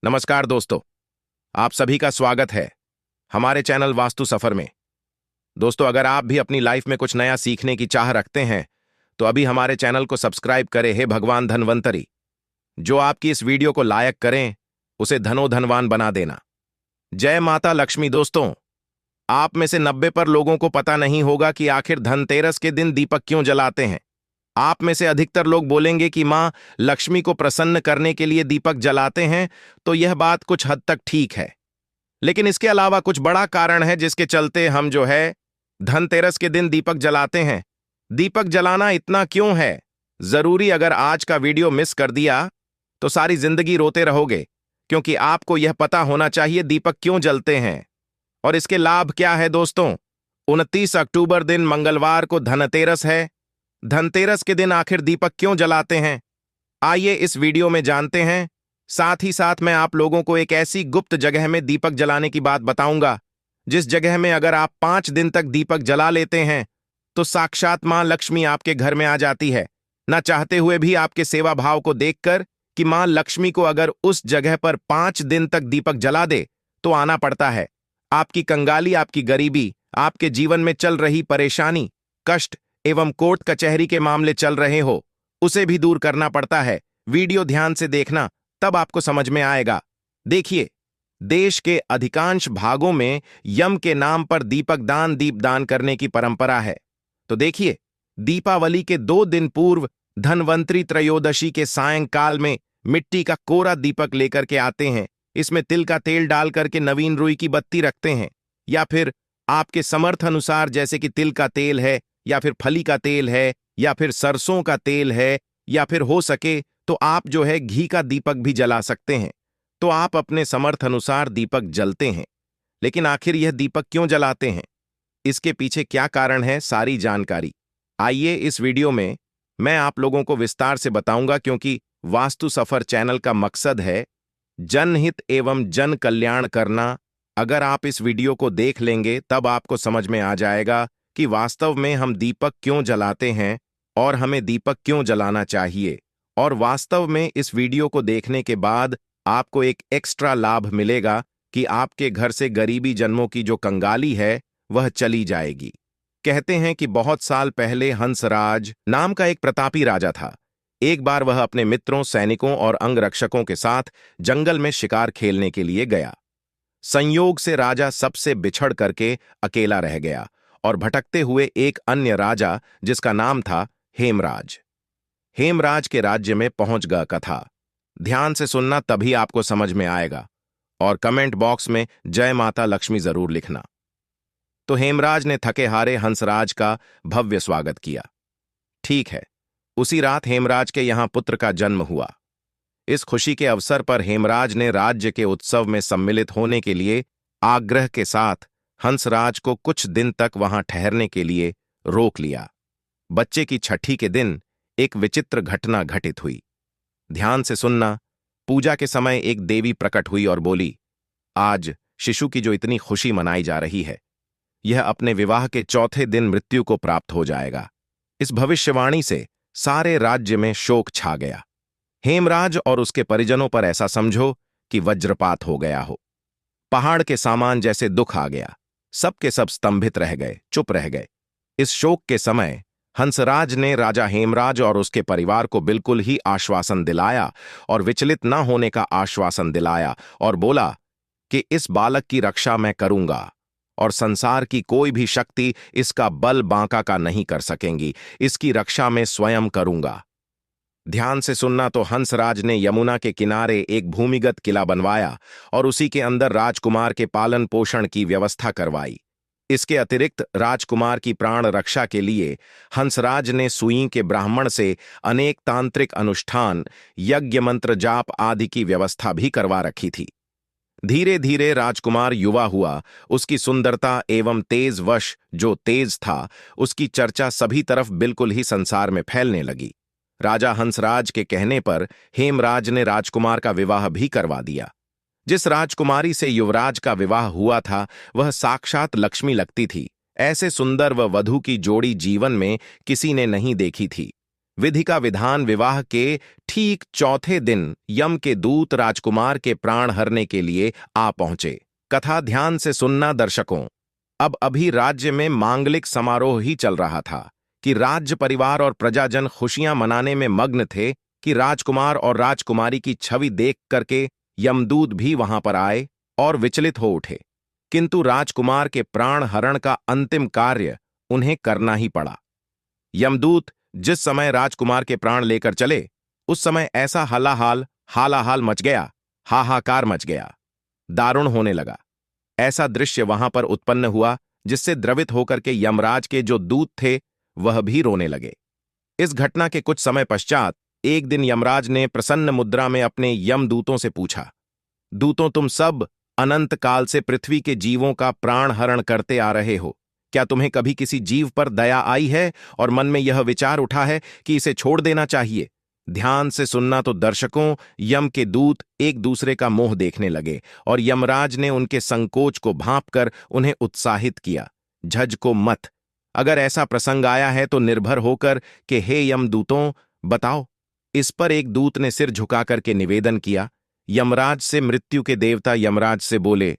नमस्कार दोस्तों, आप सभी का स्वागत है हमारे चैनल वास्तु सफर में। दोस्तों, अगर आप भी अपनी लाइफ में कुछ नया सीखने की चाह रखते हैं तो अभी हमारे चैनल को सब्सक्राइब करें। हे भगवान धनवंतरी, जो आपकी इस वीडियो को लायक करें उसे धनो धनवान बना देना। जय माता लक्ष्मी। दोस्तों, आप में से 90 पर लोगों को पता नहीं होगा कि आखिर धनतेरस के दिन दीपक क्यों जलाते हैं। आप में से अधिकतर लोग बोलेंगे कि मां लक्ष्मी को प्रसन्न करने के लिए दीपक जलाते हैं, तो यह बात कुछ हद तक ठीक है। लेकिन इसके अलावा कुछ बड़ा कारण है जिसके चलते हम धनतेरस के दिन दीपक जलाते हैं। दीपक जलाना इतना क्यों है जरूरी? अगर आज का वीडियो मिस कर दिया तो सारी जिंदगी रोते रहोगे, क्योंकि आपको यह पता होना चाहिए दीपक क्यों जलते हैं और इसके लाभ क्या है। दोस्तों, 29 अक्टूबर दिन मंगलवार को धनतेरस है। धनतेरस के दिन आखिर दीपक क्यों जलाते हैं, आइए इस वीडियो में जानते हैं। साथ ही साथ मैं आप लोगों को एक ऐसी गुप्त जगह में दीपक जलाने की बात बताऊंगा जिस जगह में अगर आप 5 दिन तक दीपक जला लेते हैं तो साक्षात मां लक्ष्मी आपके घर में आ जाती है। ना चाहते हुए भी आपके सेवा भाव को देखकर कि मां लक्ष्मी को अगर उस जगह पर 5 दिन तक दीपक जला दे तो आना पड़ता है। आपकी कंगाली, आपकी गरीबी, आपके जीवन में चल रही परेशानी, कष्ट एवं कोर्ट कचहरी के मामले चल रहे हो, उसे भी दूर करना पड़ता है। वीडियो ध्यान से देखना, तब आपको समझ में आएगा। देखिए, देश के अधिकांश भागों में यम के नाम पर दीपदान करने की परंपरा है। तो देखिए, दीपावली के 2 दिन पूर्व धनवंतरी त्रयोदशी के सायंकाल में मिट्टी का कोरा दीपक लेकर के आते हैं। इसमें तिल का तेल डाल करके नवीन रुई की बत्ती रखते हैं, या फिर आपके समर्थ अनुसार, जैसे कि तिल का तेल है, या फिर फली का तेल है, या फिर सरसों का तेल है, या फिर हो सके तो आप घी का दीपक भी जला सकते हैं। तो आप अपने समर्थ अनुसार दीपक जलते हैं। लेकिन आखिर यह दीपक क्यों जलाते हैं, इसके पीछे क्या कारण है, सारी जानकारी आइए इस वीडियो में मैं आप लोगों को विस्तार से बताऊंगा, क्योंकि वास्तु सफर चैनल का मकसद है जनहित एवं जन कल्याण करना। अगर आप इस वीडियो को देख लेंगे तब आपको समझ में आ जाएगा कि वास्तव में हम दीपक क्यों जलाते हैं और हमें दीपक क्यों जलाना चाहिए। और वास्तव में इस वीडियो को देखने के बाद आपको एक एक्स्ट्रा लाभ मिलेगा कि आपके घर से गरीबी जन्मों की जो कंगाली है वह चली जाएगी। कहते हैं कि बहुत साल पहले हंसराज नाम का एक प्रतापी राजा था। एक बार वह अपने मित्रों, सैनिकों और अंगरक्षकों के साथ जंगल में शिकार खेलने के लिए गया। संयोग से राजा सबसे बिछड़ करके अकेला रह गया और भटकते हुए एक अन्य राजा, जिसका नाम था हेमराज, हेमराज के राज्य में पहुंच गया। कथा ध्यान से सुनना, तभी आपको समझ में आएगा, और कमेंट बॉक्स में जय माता लक्ष्मी जरूर लिखना। तो हेमराज ने थके हारे हंसराज का भव्य स्वागत किया। ठीक है, उसी रात हेमराज के यहां पुत्र का जन्म हुआ। इस खुशी के अवसर पर हेमराज ने राज्य के उत्सव में सम्मिलित होने के लिए आग्रह के साथ हंसराज को कुछ दिन तक वहां ठहरने के लिए रोक लिया। बच्चे की छठी के दिन एक विचित्र घटना घटित हुई। ध्यान से सुनना। पूजा के समय एक देवी प्रकट हुई और बोली, आज शिशु की जो इतनी खुशी मनाई जा रही है, यह अपने विवाह के 4थे दिन मृत्यु को प्राप्त हो जाएगा। इस भविष्यवाणी से सारे राज्य में शोक छा गया। हेमराज और उसके परिजनों पर ऐसा समझो कि वज्रपात हो गया हो। पहाड़ के सामान जैसे दुख आ गया। सबके सब स्तंभित रह गए, चुप रह गए। इस शोक के समय हंसराज ने राजा हेमराज और उसके परिवार को बिल्कुल ही आश्वासन दिलाया और विचलित न होने का आश्वासन दिलाया, और बोला कि इस बालक की रक्षा मैं करूंगा और संसार की कोई भी शक्ति इसका बल बांका का नहीं कर सकेंगी। इसकी रक्षा मैं स्वयं करूंगा। ध्यान से सुनना। तो हंसराज ने यमुना के किनारे एक भूमिगत किला बनवाया और उसी के अंदर राजकुमार के पालन पोषण की व्यवस्था करवाई। इसके अतिरिक्त राजकुमार की प्राण रक्षा के लिए हंसराज ने सुई के ब्राह्मण से अनेक तांत्रिक अनुष्ठान, यज्ञ, मंत्र जाप आदि की व्यवस्था भी करवा रखी थी। धीरे धीरे राजकुमार युवा हुआ। उसकी सुंदरता एवं तेज वश जो तेज था, उसकी चर्चा सभी तरफ बिल्कुल ही संसार में फैलने लगी। राजा हंसराज के कहने पर हेमराज ने राजकुमार का विवाह भी करवा दिया। जिस राजकुमारी से युवराज का विवाह हुआ था वह साक्षात लक्ष्मी लगती थी। ऐसे सुंदर व वधू की जोड़ी जीवन में किसी ने नहीं देखी थी। विधि का विधान विवाह के ठीक चौथे दिन यम के दूत राजकुमार के प्राण हरने के लिए आ पहुंचे। कथा ध्यान से सुनना दर्शकों। अब अभी राज्य में मांगलिक समारोह ही चल रहा था कि राज्य परिवार और प्रजाजन खुशियां मनाने में मग्न थे कि राजकुमार और राजकुमारी की छवि देख करके यमदूत भी वहां पर आए और विचलित हो उठे। किंतु राजकुमार के प्राण हरण का अंतिम कार्य उन्हें करना ही पड़ा। यमदूत जिस समय राजकुमार के प्राण लेकर चले, उस समय ऐसा हालाहाल मच गया, हाहाकार मच गया, दारुण होने लगा। ऐसा दृश्य वहां पर उत्पन्न हुआ जिससे द्रवित होकर के यमराज के जो दूत थे वह भी रोने लगे। इस घटना के कुछ समय पश्चात एक दिन यमराज ने प्रसन्न मुद्रा में अपने यमदूतों से पूछा, दूतों, तुम सब अनंत काल से पृथ्वी के जीवों का प्राण हरण करते आ रहे हो। क्या तुम्हें कभी किसी जीव पर दया आई है और मन में यह विचार उठा है कि इसे छोड़ देना चाहिए? ध्यान से सुनना तो दर्शकों, यम के दूत एक दूसरे का मुंह देखने लगे और यमराज ने उनके संकोच को भांपकर उन्हें उत्साहित किया, झझको मत। अगर ऐसा प्रसंग आया है तो निर्भर होकर कि हे यमदूतों, बताओ। इस पर एक दूत ने सिर झुकाकर के निवेदन किया। यमराज से मृत्यु के देवता यमराज से बोले,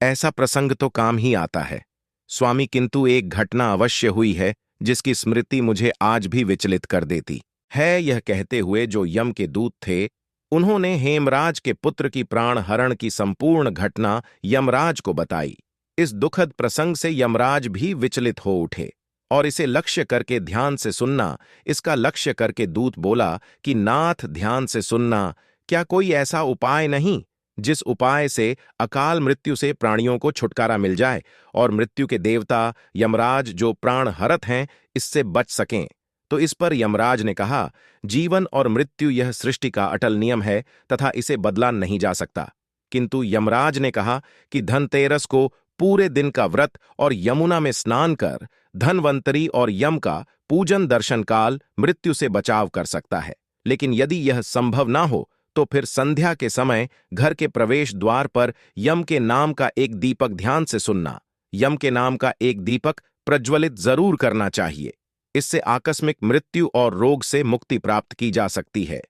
ऐसा प्रसंग तो काम ही आता है स्वामी, किंतु एक घटना अवश्य हुई है जिसकी स्मृति मुझे आज भी विचलित कर देती है। यह कहते हुए जो यम के दूत थे, उन्होंने हेमराज के पुत्र की प्राण हरण की संपूर्ण घटना यमराज को बताई। इस दुखद प्रसंग से यमराज भी विचलित हो उठे और इसे लक्ष्य करके ध्यान से सुनना, इसका लक्ष्य करके दूत बोला कि नाथ, ध्यान से सुनना, क्या कोई ऐसा उपाय नहीं जिस उपाय से अकाल मृत्यु से प्राणियों को छुटकारा मिल जाए और मृत्यु के देवता यमराज जो प्राण हरत हैं इससे बच सकें? तो इस पर यमराज ने कहा, जीवन और मृत्यु यह सृष्टि का अटल नियम है तथा इसे बदला नहीं जा सकता। किंतु यमराज ने कहा कि धनतेरस को पूरे दिन का व्रत और यमुना में स्नान कर धनवंतरी और यम का पूजन दर्शन काल मृत्यु से बचाव कर सकता है। लेकिन यदि यह संभव ना हो तो फिर संध्या के समय घर के प्रवेश द्वार पर यम के नाम का एक दीपक, ध्यान से सुनना, यम के नाम का एक दीपक प्रज्वलित जरूर करना चाहिए। इससे आकस्मिक मृत्यु और रोग से मुक्ति प्राप्त की जा सकती है।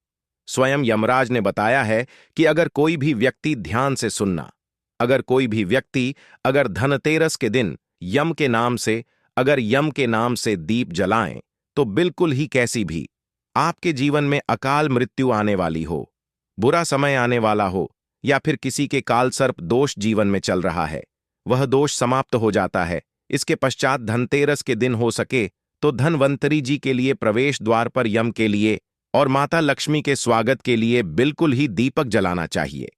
स्वयं यमराज ने बताया है कि अगर कोई भी व्यक्ति, ध्यान से सुनना, अगर कोई भी व्यक्ति अगर धनतेरस के दिन यम के नाम से दीप जलाएं तो बिल्कुल ही कैसी भी आपके जीवन में अकाल मृत्यु आने वाली हो, बुरा समय आने वाला हो या फिर किसी के कालसर्प दोष जीवन में चल रहा है, वह दोष समाप्त हो जाता है। इसके पश्चात धनतेरस के दिन हो सके तो धनवंतरी जी के लिए प्रवेश द्वार पर यम के लिए और माता लक्ष्मी के स्वागत के लिए बिल्कुल ही दीपक जलाना चाहिए।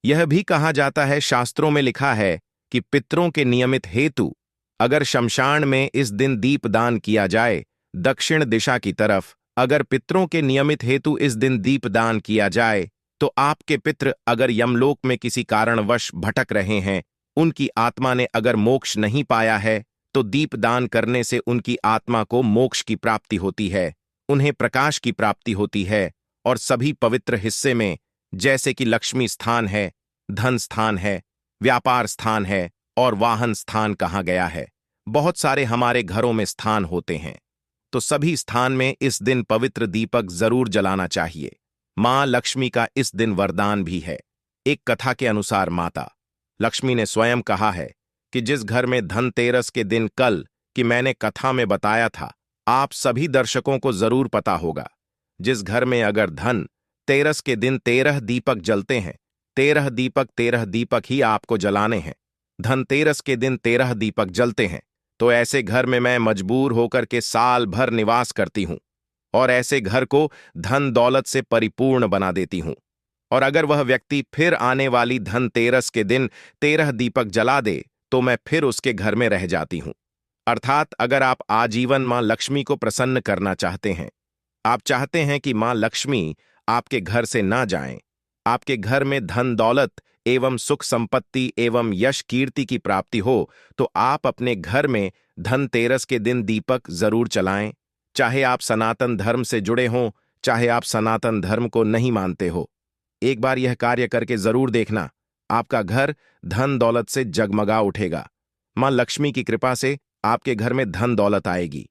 यह भी कहा जाता है, शास्त्रों में लिखा है कि पितरों के नियमित हेतु अगर शमशान में इस दिन दीपदान किया जाए, दक्षिण दिशा की तरफ अगर पितरों के नियमित हेतु इस दिन दीपदान किया जाए तो आपके पितृ अगर यमलोक में किसी कारणवश भटक रहे हैं, उनकी आत्मा ने अगर मोक्ष नहीं पाया है तो दीपदान करने से उनकी आत्मा को मोक्ष की प्राप्ति होती है, उन्हें प्रकाश की प्राप्ति होती है। और सभी पवित्र हिस्से में, जैसे कि लक्ष्मी स्थान है, धन स्थान है, व्यापार स्थान है और वाहन स्थान कहा गया है, बहुत सारे हमारे घरों में स्थान होते हैं, तो सभी स्थान में इस दिन पवित्र दीपक जरूर जलाना चाहिए। मां लक्ष्मी का इस दिन वरदान भी है। एक कथा के अनुसार माता लक्ष्मी ने स्वयं कहा है कि जिस घर में धनतेरस के दिन कल कि मैंने कथा में बताया था, आप सभी दर्शकों को जरूर पता होगा, जिस घर में अगर धन तेरस के दिन 13 दीपक जलते हैं, 13 दीपक ही आपको जलाने हैं, धनतेरस के दिन 13 दीपक जलते हैं, तो ऐसे घर में मैं मजबूर होकर के साल भर निवास करती हूं और ऐसे घर को धन दौलत से परिपूर्ण बना देती हूं। और अगर वह व्यक्ति फिर आने वाली धनतेरस के दिन 13 दीपक जला दे तो मैं फिर उसके घर में रह जाती हूं। अर्थात अगर आप आजीवन मां लक्ष्मी को प्रसन्न करना चाहते हैं, आप चाहते हैं कि मां लक्ष्मी आपके घर से ना जाएं, आपके घर में धन दौलत एवं सुख संपत्ति एवं यश कीर्ति की प्राप्ति हो, तो आप अपने घर में धनतेरस के दिन दीपक जरूर जलाएं। चाहे आप सनातन धर्म से जुड़े हों, चाहे आप सनातन धर्म को नहीं मानते हो, एक बार यह कार्य करके जरूर देखना, आपका घर धन दौलत से जगमगा उठेगा। मां लक्ष्मी की कृपा से आपके घर में धन दौलत आएगी।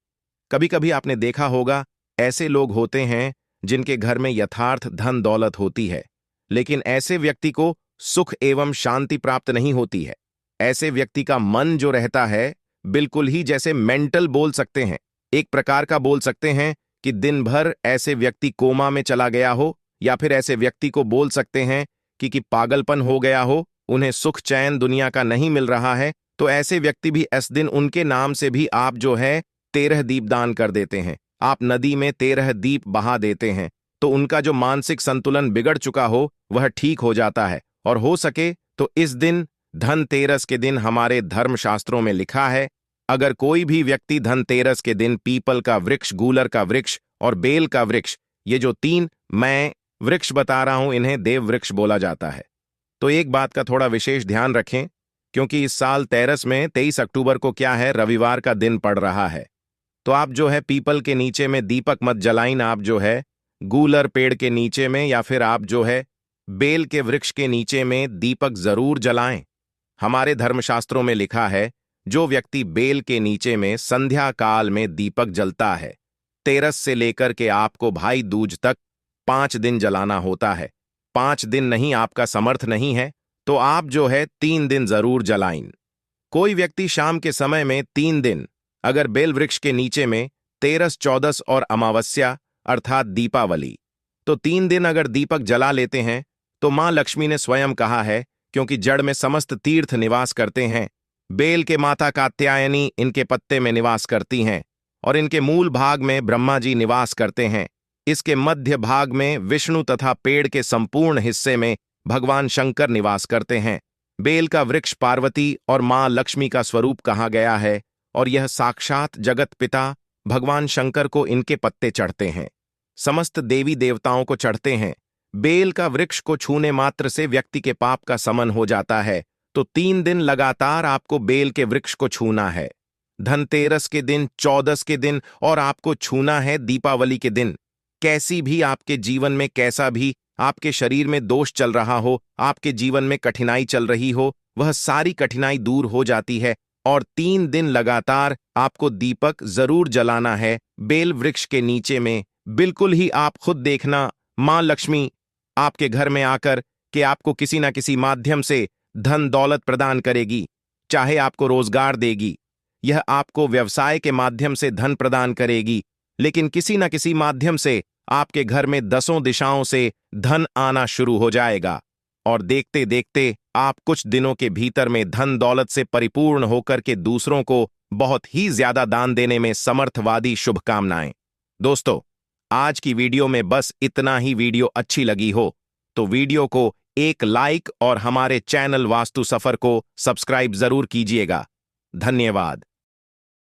कभी कभी आपने देखा होगा ऐसे लोग होते हैं जिनके घर में यथार्थ धन दौलत होती है, लेकिन ऐसे व्यक्ति को सुख एवं शांति प्राप्त नहीं होती है। ऐसे व्यक्ति का मन जो रहता है बिल्कुल ही जैसे मेंटल बोल सकते हैं, एक प्रकार का बोल सकते हैं कि दिन भर ऐसे व्यक्ति कोमा में चला गया हो, या फिर ऐसे व्यक्ति को बोल सकते हैं कि पागलपन हो गया हो, उन्हें सुख चैन दुनिया का नहीं मिल रहा है। तो ऐसे व्यक्ति भी इस दिन उनके नाम से भी आप जो है 13 दीप दान कर देते हैं, आप नदी में 13 दीप बहा देते हैं, तो उनका जो मानसिक संतुलन बिगड़ चुका हो वह ठीक हो जाता है। और हो सके तो इस दिन धनतेरस के दिन हमारे धर्मशास्त्रों में लिखा है, अगर कोई भी व्यक्ति धनतेरस के दिन पीपल का वृक्ष, गूलर का वृक्ष और बेल का वृक्ष, ये जो 3 मैं वृक्ष बता रहा हूं, इन्हें देव वृक्ष बोला जाता है। तो एक बात का थोड़ा विशेष ध्यान रखें, क्योंकि इस साल तेरस में 23 अक्टूबर को क्या है, रविवार का दिन पड़ रहा है। तो आप जो है पीपल के नीचे में दीपक मत जलाइन, आप जो है गूलर पेड़ के नीचे में या फिर आप जो है बेल के वृक्ष के नीचे में दीपक जरूर जलाएं। हमारे धर्मशास्त्रों में लिखा है, जो व्यक्ति बेल के नीचे में संध्या काल में दीपक जलता है, तेरस से लेकर के आपको भाई दूज तक 5 दिन जलाना होता है। 5 दिन नहीं, आपका समर्थ नहीं है तो आप जो है 3 दिन जरूर जलाइन। कोई व्यक्ति शाम के समय में 3 दिन अगर बेल वृक्ष के नीचे में तेरस, चौदस और अमावस्या अर्थात दीपावली, तो 3 दिन अगर दीपक जला लेते हैं तो मां लक्ष्मी ने स्वयं कहा है, क्योंकि जड़ में समस्त तीर्थ निवास करते हैं, बेल के माता कात्यायनी इनके पत्ते में निवास करती हैं और इनके मूल भाग में ब्रह्मा जी निवास करते हैं। इसके मध्य भाग में विष्णु तथा पेड़ के संपूर्ण हिस्से में भगवान शंकर निवास करते हैं। बेल का वृक्ष पार्वती और मां लक्ष्मी का स्वरूप कहा गया है और यह साक्षात जगत पिता भगवान शंकर को इनके पत्ते चढ़ते हैं, समस्त देवी देवताओं को चढ़ते हैं। बेल का वृक्ष को छूने मात्र से व्यक्ति के पाप का समन हो जाता है, तो 3 दिन लगातार आपको बेल के वृक्ष को छूना है। धनतेरस के दिन, चौदस के दिन और आपको छूना है दीपावली के दिन। कैसी भी आपके जीवन में, कैसा भी आपके शरीर में दोष चल रहा हो, आपके जीवन में कठिनाई चल रही हो, वह सारी कठिनाई दूर हो जाती है। और 3 दिन लगातार आपको दीपक जरूर जलाना है बेल वृक्ष के नीचे में। बिल्कुल ही आप खुद देखना, मां लक्ष्मी आपके घर में आकर के आपको किसी ना किसी माध्यम से धन दौलत प्रदान करेगी, चाहे आपको रोजगार देगी, यह आपको व्यवसाय के माध्यम से धन प्रदान करेगी, लेकिन किसी न किसी माध्यम से आपके घर में 10 दिशाओं से धन आना शुरू हो जाएगा और देखते देखते आप कुछ दिनों के भीतर में धन दौलत से परिपूर्ण होकर के दूसरों को बहुत ही ज्यादा दान देने में समर्थवादी शुभकामनाएं। दोस्तों, आज की वीडियो में बस इतना ही। वीडियो अच्छी लगी हो तो वीडियो को एक लाइक और हमारे चैनल वास्तु सफर को सब्सक्राइब जरूर कीजिएगा। धन्यवाद।